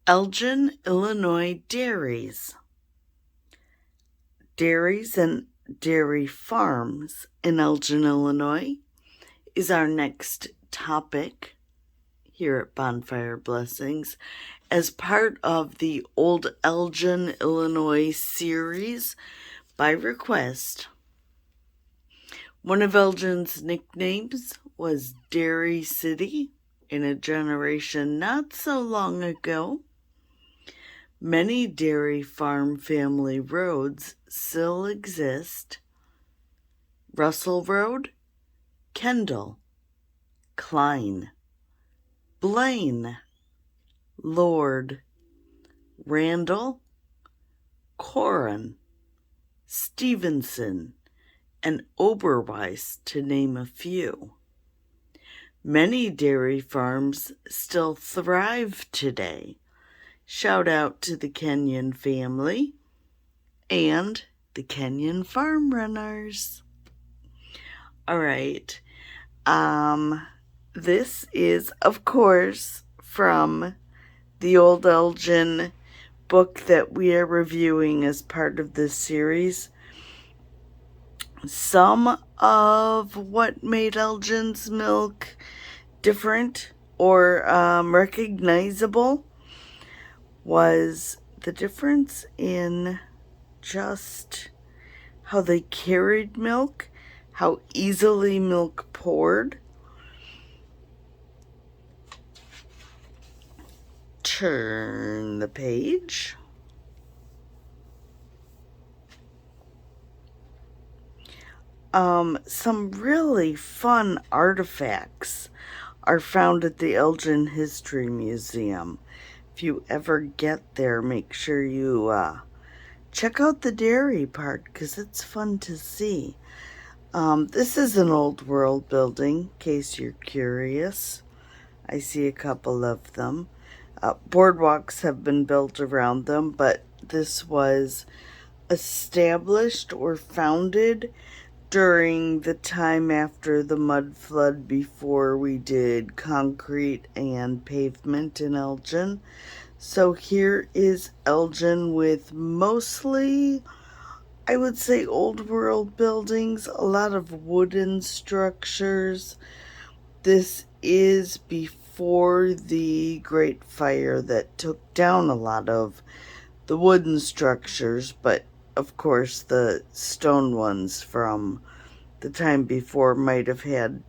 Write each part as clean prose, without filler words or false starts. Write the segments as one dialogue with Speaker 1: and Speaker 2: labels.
Speaker 1: Elgin, Illinois dairies. Dairies and dairy farms in Elgin, Illinois is our next topic here at Bonfire Blessings as part of the Old Elgin, Illinois series by request. One of Elgin's nicknames was Dairy City in a generation not so long ago. Many dairy farm family roads still exist. Russell Road, Kendall, Klein, Blaine, Lord, Randall, Corin, Stevenson, and Oberweis, to name a few. Many dairy farms still thrive today. Shout out to the Kenyon family and the Kenyon farm runners. All right. This is, of course, from the Old Elgin book that we are reviewing as part of this series. Some of what made Elgin's milk different or recognizable was the difference in just how they carried milk, how easily milk poured. Turn the page. Some really fun artifacts are found at the Elgin History Museum. If you ever get there, make sure you check out the dairy part because it's fun to see. This is an old world building, in case you're curious. I see a couple of them. Boardwalks have been built around them, but this was established or founded during the time after the mud flood, before we did concrete and pavement in Elgin. So here is Elgin with mostly, I would say, old world buildings, a lot of wooden structures. This is before the Great Fire that took down a lot of the wooden structures, but of course the stone ones from the time before might have had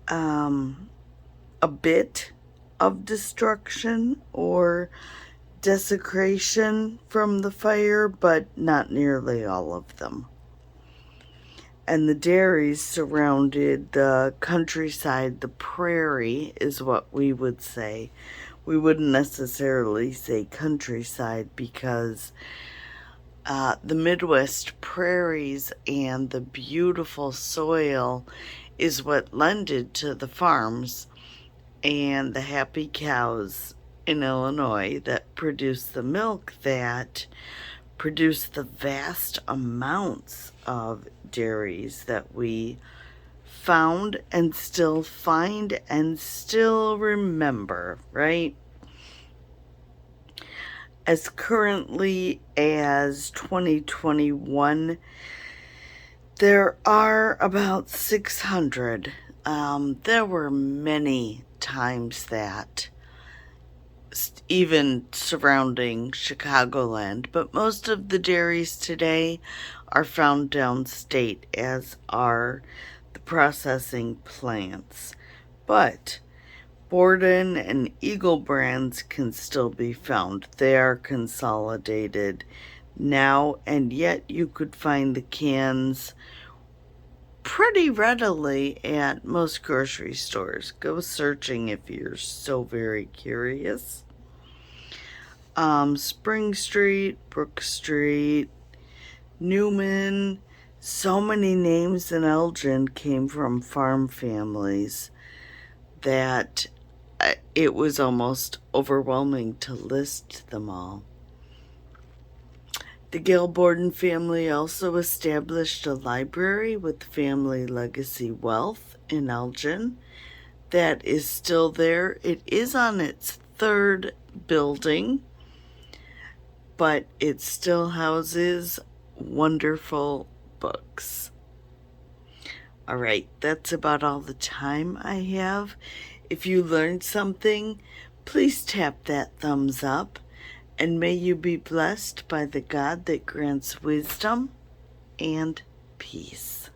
Speaker 1: a bit of destruction or desecration from the fire, but not nearly all of them. And the dairies surrounded the countryside. The prairie is what we would say. We wouldn't necessarily say countryside because the Midwest prairies and the beautiful soil is what lended to the farms and the happy cows in Illinois that produce the milk that produce the vast amounts of dairies that we found and still find and still remember, right? As currently as 2021, there are about 600. There were many times that, even surrounding Chicagoland, but most of the dairies today are found downstate, as are the processing plants. But Borden and Eagle brands can still be found. They are consolidated now, and yet you could find the cans pretty readily at most grocery stores. Go searching if you're so very curious. Spring Street, Brook Street, Newman, so many names in Elgin came from farm families that it was almost overwhelming to list them all. The Gail Borden family also established a library with Family Legacy Wealth in Elgin that is still there. It is on its third building, but it still houses wonderful books. All right, that's about all the time I have. If you learned something, please tap that thumbs up, and may you be blessed by the God that grants wisdom and peace.